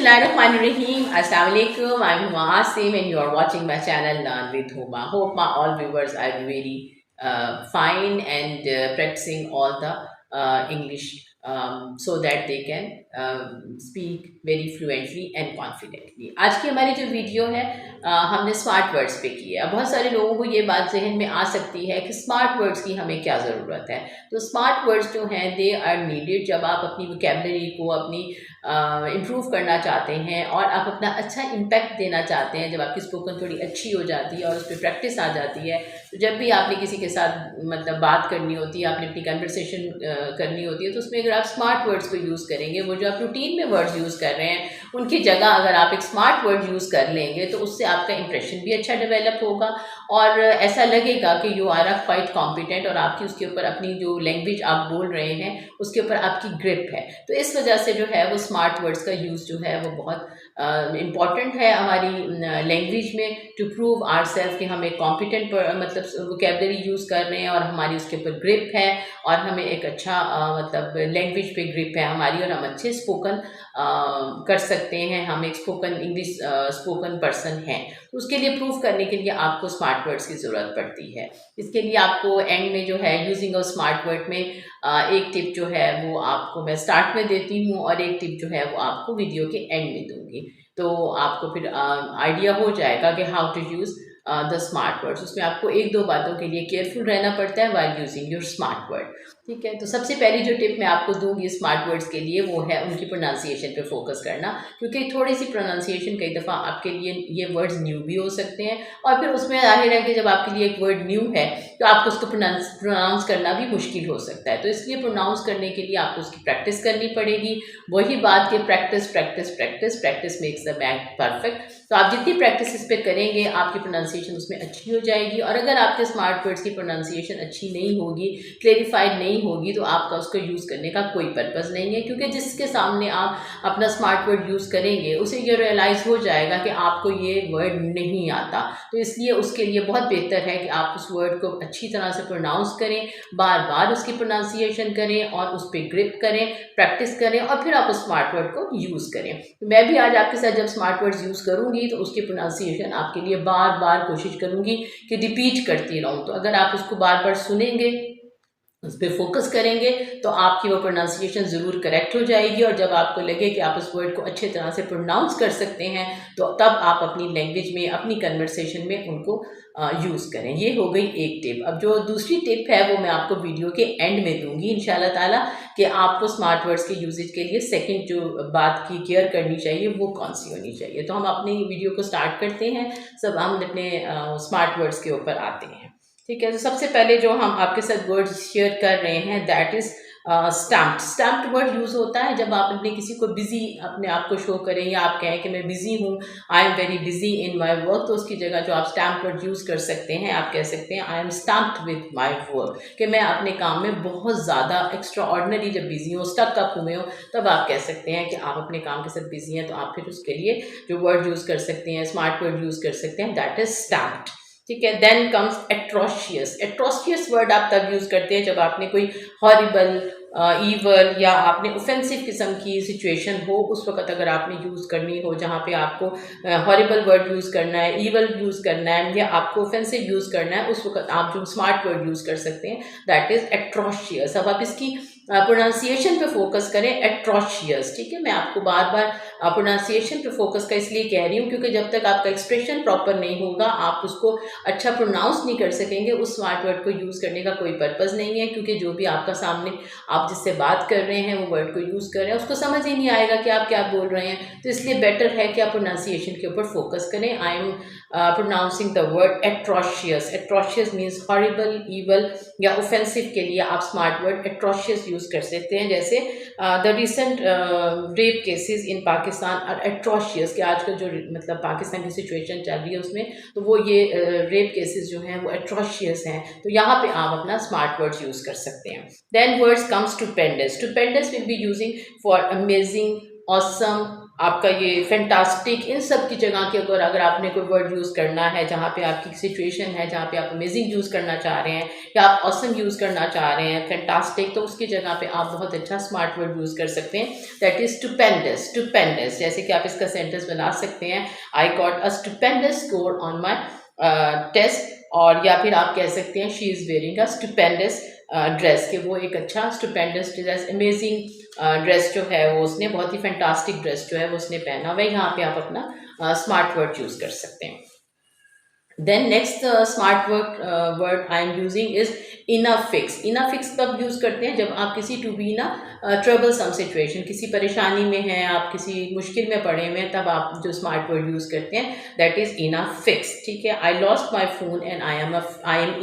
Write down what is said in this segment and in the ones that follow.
Bismillahirrahmanirrahim. Assalamualaikum. I'm Huma Asim and you are watching my channel Learn with Huma. Hope my all viewers are very fine and practicing all the English so that they can speak very fluently and confidently. आज की हमारी जो video है हमने smart words पे की है। अब बहुत सारे लोगों को ये बात जहन में आ सकती है कि स्मार्ट वर्ड्स की हमें क्या ज़रूरत है। तो स्मार्ट वर्ड्स जो हैं दे आर नीडेड जब आप अपनी वोकैबुलरी को अपनी इम्प्रूव करना चाहते हैं और आप अपना अच्छा इम्पैक्ट देना चाहते हैं। जब आपकी स्पोकन थोड़ी अच्छी हो जाती है और उस पर प्रैक्टिस आ जाती है, तो जब भी आपने किसी के साथ मतलब बात करनी होती है, आपने अपनी कन्वर्सेशन करनी होती है, तो उसमें अगर आप स्मार्ट वर्ड्स को यूज़ करेंगे, वो जो आप रूटीन में वर्ड्स यूज़ कर रहे हैं उनकी जगह अगर आप एक स्मार्ट वर्ड यूज़ कर लेंगे तो उससे आपका इंप्रेशन भी अच्छा डेवलप होगा और ऐसा लगेगा कि you are a quite competent और आपकी उसके ऊपर अपनी जो लैंग्वेज आप बोल रहे हैं उसके ऊपर आपकी ग्रिप है। तो इस वजह से जो है वो स्मार्ट वर्ड्स का यूज़ जो है वो बहुत इम्पॉर्टेंट है हमारी लैंग्वेज में टू प्रूव आवर सेल्फ कि हम एक कॉम्पिटेंट मतलब वोकैबुलरी यूज़ कर रहे हैं और हमारी उसके ऊपर ग्रिप है और हमें एक अच्छा मतलब लैंग्वेज पे ग्रिप है हमारी और हम अच्छे स्पोकन कर सकते हैं, हम एक स्पोकन इंग्लिश स्पोकन पर्सन हैं। तो उसके लिए प्रूव करने के लिए आपको स्मार्ट वर्ड्स की ज़रूरत पड़ती है। इसके लिए आपको एंड में जो है यूजिंग अ स्मार्ट वर्ड में एक टिप जो है वो आपको मैं स्टार्ट में देती हूँ और एक टिप जो है वो आपको वीडियो के एंड में दूंगी, तो आपको फिर आइडिया हो जाएगा कि how to use the smart words. उसमें आपको एक दो बातों के लिए केयरफुल रहना पड़ता है while using your smart word. ठीक है, तो सबसे पहली जो टिप मैं आपको दूंगी स्मार्ट वर्ड्स के लिए वो है उनकी प्रोनाउंसिएशन पे फोकस करना, क्योंकि थोड़ी सी प्रोनाउंसिएशन कई दफ़ा आपके लिए ये वर्ड्स न्यू भी हो सकते हैं और फिर उसमें जाहिर है कि जब आपके लिए एक वर्ड न्यू है तो आपको उसको प्रोनाउंस करना भी मुश्किल हो सकता है। तो इसलिए प्रोनाउंस करने के लिए आपको उसकी प्रैक्टिस करनी पड़ेगी। वही बात कि practice practice practice practice makes the man perfect. तो आप जितनी प्रैक्टिस इस पर करेंगे आपकी प्रोनाउंसिएशन उसमें अच्छी हो जाएगी और अगर आपके स्मार्ट वर्ड्स की प्रोनाउंसिएशन अच्छी नहीं होगी, क्लेरिफाइड नहीं होगी, तो आपका उसको यूज़ करने का कोई पर्पज़ नहीं है, क्योंकि जिसके सामने आप अपना स्मार्ट वर्ड यूज़ करेंगे उसे ये रियलाइज़ हो जाएगा कि आपको ये वर्ड नहीं आता। तो इसलिए उसके लिए बहुत बेहतर है कि आप उस वर्ड को अच्छी तरह से प्रोनाउंस करें, बार बार उसकी प्रोनाउंसिएशन करें और उस पर ग्रिप करें, प्रैक्टिस करें और फिर आप उस स्मार्ट वर्ड को यूज़ करें। तो मैं भी आज आपके साथ जब स्मार्ट वर्ड्स यूज़ करूँगी तो उसकी प्रोनाउंसिएशन आपके लिए बार बार कोशिश करूँगी कि रिपीट करती रहूँ। तो अगर आप उसको बार बार सुनेंगे, उस पर फोकस करेंगे, तो आपकी वो प्रोनाउंसिएशन ज़रूर करेक्ट हो जाएगी और जब आपको लगे कि आप उस वर्ड को अच्छे तरह से प्रोनाउंस कर सकते हैं तो तब आप अपनी लैंग्वेज में, अपनी कन्वर्सेशन में उनको यूज़ करें। ये हो गई एक टिप। अब जो दूसरी टिप है वो मैं आपको वीडियो के एंड में दूंगी इंशाल्लाह ताला कि आपको स्मार्ट वर्ड्स के यूजेज के लिए सेकंड जो बात की केयर करनी चाहिए वो कौन सी होनी चाहिए। तो हम अपनी वीडियो को स्टार्ट करते हैं, सब हम अपने स्मार्ट वर्ड्स के ऊपर आते हैं। ठीक है, तो सबसे पहले जो हम आपके साथ वर्ड शेयर कर रहे हैं that is stamped. Stamped word use होता है जब आप अपने किसी को बिजी अपने आप को शो करें या आप कहें कि मैं बिजी हूँ, I am very busy in my work, तो उसकी जगह जो आप स्टैम्प वर्ड यूज़ कर सकते हैं, आप कह सकते हैं I am stamped with my work, कि मैं अपने काम में बहुत ज़्यादा एक्स्ट्रा ऑर्डिनरी जब बिजी हो, स्टक अप हुए हो, तब आप कह सकते हैं कि आप अपने काम के साथ बिजी हैं। तो आप फिर उसके लिए जो वर्ड यूज़ कर सकते हैं, स्मार्ट वर्ड यूज़ कर सकते हैं, दैट इज स्टैम्प्ड। ठीक है, then comes atrocious. Atrocious word आप तब यूज़ करते हैं जब आपने कोई हॉरिबल, ईवल या आपने ऑफेंसिव किस्म की सिचुएशन हो, उस वक्त अगर आपने यूज़ करनी हो जहाँ पे आपको हॉरिबल वर्ड यूज़ करना है, ईवल यूज़ करना है या आपको ऑफेंसिव यूज़ करना है, उस वक्त आप जो स्मार्ट वर्ड यूज़ कर सकते हैं दैट इज़ एट्रोशियस। अब आप इसकी प्रोनाउंसिएशन पे फोकस करें, एट्रोशियस। ठीक है, मैं आपको बार बार प्रोनाउंसिएशन पे फोकस का इसलिए कह रही हूँ क्योंकि जब तक आपका एक्सप्रेशन प्रॉपर नहीं होगा आप उसको अच्छा प्रोनाउंस नहीं कर सकेंगे, उस स्मार्ट वर्ड को यूज़ करने का कोई पर्पज़ नहीं है, क्योंकि जो भी आपका सामने आप जिससे बात कर रहे हैं वो वर्ड को यूज़ कर रहे हैं, उसको समझ ही नहीं आएगा कि आप क्या बोल रहे हैं। तो इसलिए बेटर है कि आप प्रोनाउंसिएशन के ऊपर फोकस करें। I am pronouncing the word atrocious. Atrocious means horrible, evil या ऑफेंसिव के लिए आप स्मार्ट वर्ड एट्रोशियस यूज़ कर सकते हैं। जैसे the recent rape cases in Pakistan are atrocious, कि आजकल जो मतलब पाकिस्तान की सिचुएशन चल रही है उसमें तो वो ये रेप केसेस जो हैं वो एट्रोशियस हैं। तो यहाँ पे आप अपना स्मार्ट वर्ड्स यूज़ कर सकते हैं। Than words come stupendous. Stupendous will be using for amazing, awesome, आपका ये फैंटास्टिक, इन सब की जगह के ऊपर अगर आपने कोई वर्ड यूज़ करना है जहाँ पे आपकी सिचुएशन है, जहाँ पे आप अमेजिंग यूज़ करना चाह रहे हैं या आप ऑसम यूज़ करना चाह रहे हैं, फैंटास्टिक, तो उसकी जगह पे आप बहुत अच्छा स्मार्ट वर्ड यूज़ कर सकते हैं, दैट इज़ स्टुपेंडस। स्टुपेंडस जैसे कि आप इसका सेंटेंस बना सकते हैं, I got a stupendous score on my test, और या फिर आप कह सकते हैं she is wearing a stupendous dress, कि वो एक अच्छा स्टुपेंडस ड्रेस, अमेजिंग ड्रेस जो है वो उसने, बहुत ही फैंटास्टिक ड्रेस जो है वो उसने पहना हुआ है। यहाँ पे आप अपना स्मार्ट वर्ड यूज़ कर सकते हैं। Then next smart word I am using is enough fix. enough fix कब यूज़ करते हैं? जब आप किसी टू बी ना ट्रबल सम सिचुएशन, किसी परेशानी में हैं, आप किसी मुश्किल में पड़े हुए हैं, तब आप जो स्मार्ट वर्ड यूज़ करते हैं दैट इज़ enough fix। ठीक है, I lost my phone and I am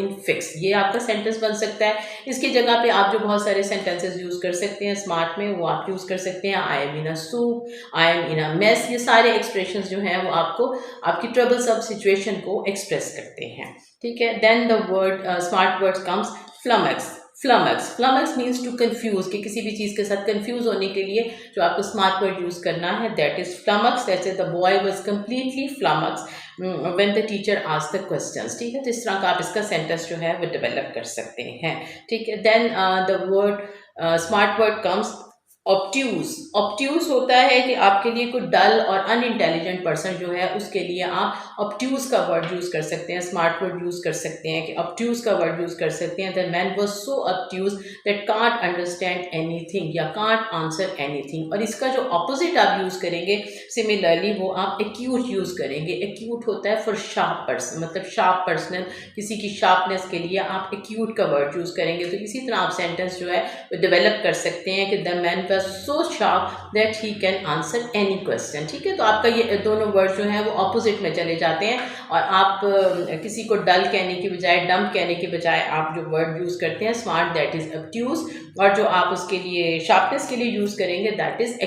in fix, ये आपका सेंटेंस बन सकता है। इसकी जगह पे आप जो बहुत सारे सेंटेंसेस यूज़ कर सकते हैं स्मार्ट में, वो आप यूज़ कर सकते हैं, I am in a soup, I am in a mess. ये सारे एक्सप्रेशंस जो हैं वो आपको आपकी ट्रबल सब सिचुएशन को एक्सप्रेस करते हैं। ठीक है, then the word smart word comes flummox. Flummox, flummox means to confuse, कि किसी भी चीज़ के साथ कंफ्यूज होने के लिए जो आपको स्मार्ट वर्ड यूज़ करना है दैट इज फ्लमक्स। जैसे the boy was completely flummox when the teacher asked the questions. ठीक है, तो इस तरह का आप इसका सेंटेंस जो है वो डेवलप कर सकते हैं। ठीक है, then the word smart word comes obtuse. Obtuse होता है कि आपके लिए कोई डल और अनइंटेलिजेंट पर्सन जो है उसके लिए आप ऑब्ट्यूज का वर्ड यूज़ कर सकते हैं, स्मार्ट वर्ड यूज़ कर सकते हैं, कि ऑब्ट्यूज का वर्ड यूज़ कर सकते हैं। The man was so obtuse that can't understand anything या कांट आंसर एनीथिंग। और इसका जो ऑपोजिट आप यूज़ करेंगे सिमिलरली, वो आप एक्यूट यूज़ करेंगे। एक्यूट होता है फॉर शार्प पर्सन, मतलब शार्प पर्सन, किसी की शार्पनेस के लिए आप एक्यूट का वर्ड यूज़ करेंगे। तो इसी तरह आप सेंटेंस जो है वो डेवलप कर सकते हैं कि the man so sharp that he can answer any question. ठीक है, तो आपका ये दोनों वर्ड जो हैं वो ऑपोजिट में चले जाते हैं, और आप किसी को डल कहने की बजाय, डम्प कहने के बजाय आप जो वर्ड यूज़ करते हैं स्मार्ट, दैट इज़ ऑब्ट्यूज, और जो आप उसके लिए शार्पनेस के लिए यूज़ करेंगे दैट इज़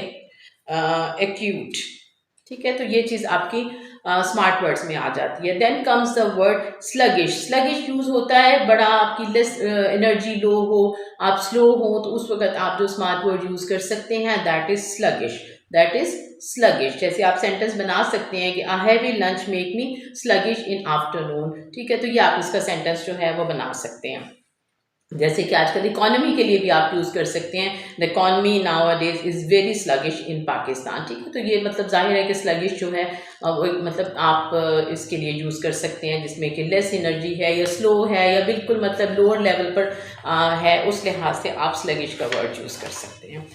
एक्यूट। ठीक है, तो ये चीज़ आपकी स्मार्ट वर्ड्स में आ जाती है। Then comes the word sluggish. Sluggish use होता है बड़ा आपकी लेस एनर्जी लो हो, आप स्लो हो, तो उस वक्त आप जो स्मार्ट वर्ड यूज़ कर सकते हैं that is sluggish. That is sluggish. जैसे आप सेंटेंस बना सकते हैं कि I heavy lunch make me sluggish in afternoon. ठीक है, तो ये आप इसका सेंटेंस जो है वो बना सकते हैं। जैसे कि आजकल इकोनॉमी के लिए भी आप यूज़ कर सकते हैं, the economy nowadays is very sluggish in Pakistan. ठीक है, तो ये मतलब जाहिर है कि स्लगिश जो है वो मतलब आप इसके लिए यूज़ कर सकते हैं जिसमें कि लेस एनर्जी है या स्लो है या बिल्कुल मतलब लोअर लेवल पर है, उस लिहाज से आप स्लगिश का वर्ड यूज़ कर सकते हैं।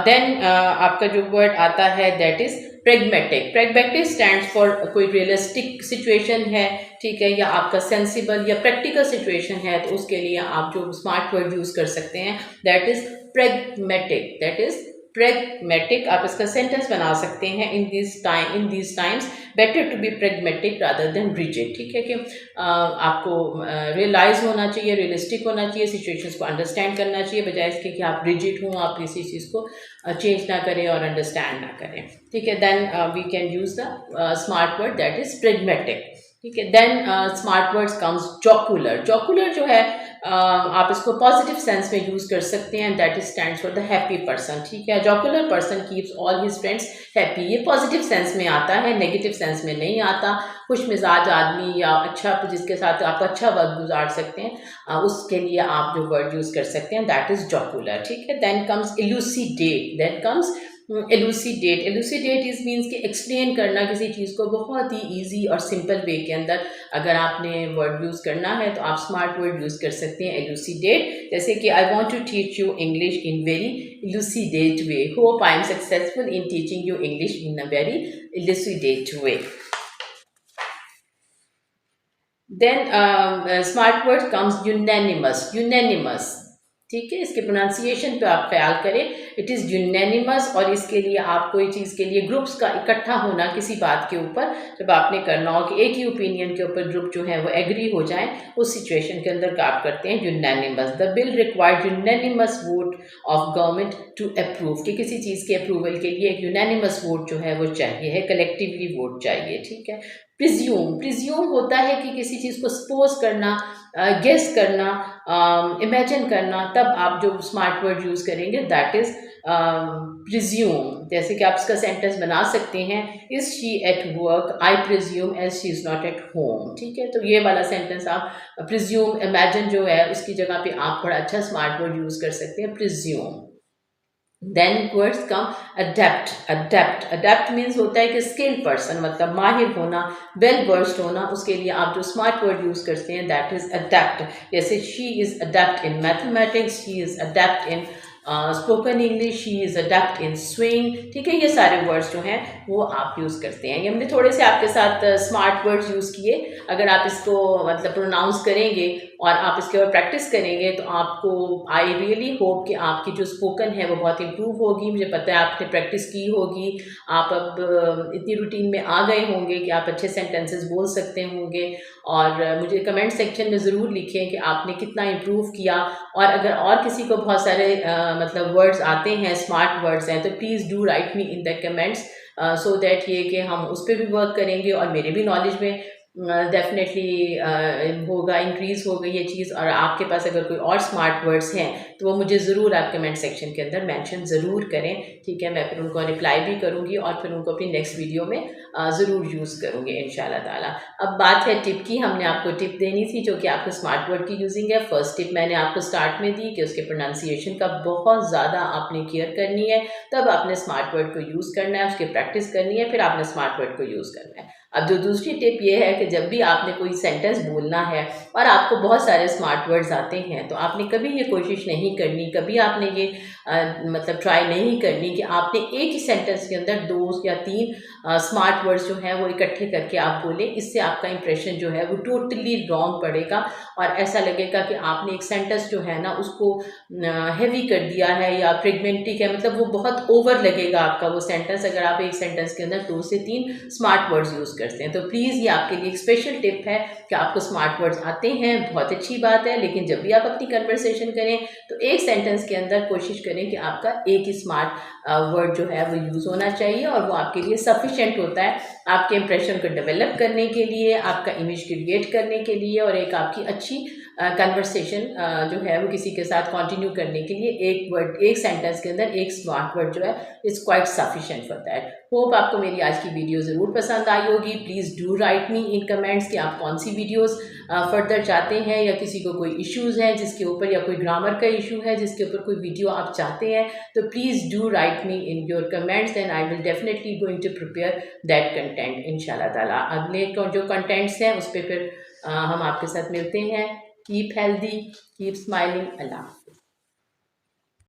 देन आपका जो वर्ड आता है that is pragmatic. Pragmatic stands for कोई रियलिस्टिक सिचुएशन है, ठीक है, या आपका सेंसिबल या प्रैक्टिकल सिचुएशन है, तो उसके लिए आप जो स्मार्ट वर्ड यूज़ कर सकते हैं that is pragmatic. That is pragmatic. आप इसका सेंटेंस बना सकते हैं, in this times better to be pragmatic rather than rigid. ठीक है, कि आपको रियलाइज होना चाहिए, रियलिस्टिक होना चाहिए, सिचुएशंस को अंडरस्टैंड करना चाहिए, बजाय इसके कि आप रिजिड हों, आप किसी चीज़ को चेंज ना करें और अंडरस्टैंड ना करें। ठीक है, then we can use the smart word that is pragmatic. ठीक है, then smart words comes jocular. Jocular जो है आप इसको पॉजिटिव सेंस में यूज़ कर सकते हैं, that is stands for the happy person. ठीक है, jocular person keeps all his friends happy, ये पॉजिटिव सेंस में आता है, नेगेटिव सेंस में नहीं आता। खुश मिजाज आदमी या अच्छा, जिसके साथ आप अच्छा वक्त गुजार सकते हैं, उसके लिए आप जो वर्ड यूज़ कर सकते हैं दैट इज़ जॉकुलर। ठीक है, then comes elucidate. Then comes elucidate. Elucidate is means कि एक्सप्लेन करना किसी चीज़ को बहुत ही ईजी और सिंपल वे के अंदर। अगर आपने वर्ड यूज़ करना है तो आप स्मार्ट वर्ड यूज़ कर सकते हैं एलुसिडेट। जैसे कि I want to teach you English in very elucidate way, hope I am successful in teaching you English in a very elucidate way. Then smart word comes unanimous. Unanimous, ठीक है, इसके pronunciation पे आप ख्याल करें, it is unanimous. और इसके लिए आप कोई चीज़ के लिए ग्रुप्स का इकट्ठा होना किसी बात के ऊपर, जब आपने करना हो कि एक ही ओपिनियन के ऊपर ग्रुप जो है वो एग्री हो जाए, उस सिचुएशन के अंदर आप करते हैं unanimous. The bill required unanimous vote of government to approve, कि किसी चीज़ के अप्रूवल के लिए एक यूनैनिमस वोट जो है वो चाहिए है, कलेक्टिवली वोट चाहिए। ठीक है, प्रिज्यूम। प्रिज्यूम होता है कि किसी चीज़ को सपोज करना, गेस करना, इमेजिन करना, तब आप जो स्मार्ट वर्ड यूज़ करेंगे दैट इज़ प्रिज्यूम, जैसे कि आप इसका सेंटेंस बना सकते हैं, is she at work, I presume as she is not at home. ठीक है, तो ये वाला सेंटेंस आप प्रिज्यूम, इमेजिन जो है उसकी जगह पे आप थोड़ा अच्छा स्मार्ट वर्ड यूज़ कर सकते हैं, प्रिज्यूम। देन वर्ड्स कम अडेप्ट। अडेप्ट मीन्स होता है कि स्किल्ड पर्सन, मतलब माहिर होना, वेल वर्स्ड होना, उसके लिए आप जो स्मार्ट वर्ड यूज करते हैं दैट इज अडेप्ट। जैसे she is adapt in mathematics, she is adapt in spoken English, she is adapt in swing. ठीक है, ये सारे वर्ड्स जो हैं वो आप यूज़ करते हैं। ये हमने थोड़े से आपके साथ स्मार्ट वर्ड्स यूज़ किए। अगर आप इसको मतलब प्रोनाउंस करेंगे और आप इसके ऊपर प्रैक्टिस करेंगे तो आपको, आई रियली होप कि आपकी जो स्पोकन है वो बहुत इम्प्रूव होगी। मुझे पता है आपने प्रैक्टिस की होगी, आप अब इतनी रूटीन में आ गए होंगे कि आप अच्छे सेंटेंसेस बोल सकते होंगे। और मुझे कमेंट सेक्शन में ज़रूर लिखें कि आपने कितना इम्प्रूव किया। और अगर और किसी को बहुत सारे मतलब वर्ड्स आते हैं, स्मार्ट वर्ड्स हैं, तो please do write me in the comments, so that ये कि हम उस पर भी वर्क करेंगे और मेरे भी नॉलेज में डेफिनेटली होगा, इंक्रीज़ होगा ये चीज़। और आपके पास अगर कोई और स्मार्ट वर्ड्स हैं तो वो मुझे ज़रूर आप कमेंट सेक्शन के अंदर मेंशन ज़रूर करें। ठीक है, मैं फिर उनको रिप्लाई भी करूँगी और फिर उनको अपनी नेक्स्ट वीडियो में ज़रूर यूज़ करूँगी इंशाल्लाह ताला। अब बात है टिप की। हमने आपको टिप देनी थी जो कि आपको स्मार्ट वर्ड की यूजिंग है। फर्स्ट टिप मैंने आपको स्टार्ट में दी कि उसके प्रोनाउंसिएशन का बहुत ज़्यादा आपने केयर करनी है, तब आपने स्मार्ट वर्ड को यूज़ करना है, उसकी प्रैक्टिस करनी है, फिर आपने स्मार्ट वर्ड को यूज़ करना है। अब जो दूसरी टिप ये है कि जब भी आपने कोई सेंटेंस बोलना है और आपको बहुत सारे स्मार्ट वर्ड्स आते हैं, तो आपने कभी ये कोशिश नहीं करनी, कभी आपने ये मतलब ट्राई नहीं करनी कि आपने एक ही सेंटेंस के अंदर 2 या 3 स्मार्ट वर्ड्स जो हैं वो इकट्ठे करके आप बोलें। इससे आपका इंप्रेशन जो है वो टोटली रॉन्ग पड़ेगा और ऐसा लगेगा कि आपने एक सेंटेंस जो है ना उसको हैवी कर दिया है या फ्रेगमेंटिक है, मतलब वो बहुत ओवर लगेगा आपका वो सेंटेंस, अगर आप एक सेंटेंस के अंदर 2 से 3 स्मार्ट वर्ड्स यूज़ करते हैं। तो प्लीज़ ये आपके लिए एक स्पेशल टिप है कि आपको स्मार्ट वर्ड्स आते हैं, बहुत अच्छी बात है, लेकिन जब भी आप अपनी कन्वर्सेशन करें तो एक सेंटेंस के अंदर कोशिश करें कि आपका एक ही स्मार्ट वर्ड जो है वो यूज़ होना चाहिए और वो आपके लिए सफिशेंट होता है आपके इंप्रेशन को डेवलप करने के लिए, आपका इमेज क्रिएट करने के लिए और एक आपकी अच्छी कन्वर्सेशन जो है वो किसी के साथ कंटिन्यू करने के लिए एक वर्ड, एक सेंटेंस के अंदर एक स्मार्ट वर्ड जो है it's quite sufficient for that. Hope आपको मेरी आज की वीडियो ज़रूर पसंद आई होगी। Please do write me in comments कि आप कौन सी वीडियोस फर्दर चाहते हैं, या किसी को कोई इश्यूज़ हैं जिसके ऊपर, या कोई ग्रामर का इशू है जिसके ऊपर कोई वीडियो आप चाहते हैं, तो please do write me in your comments and I will definitely going to prepare that content इंशाल्लाह ताला। अगले जो कंटेंट्स हैं उस पर फिर हम आपके साथ मिलते हैं। Keep healthy, keep smiling. अल्लाह।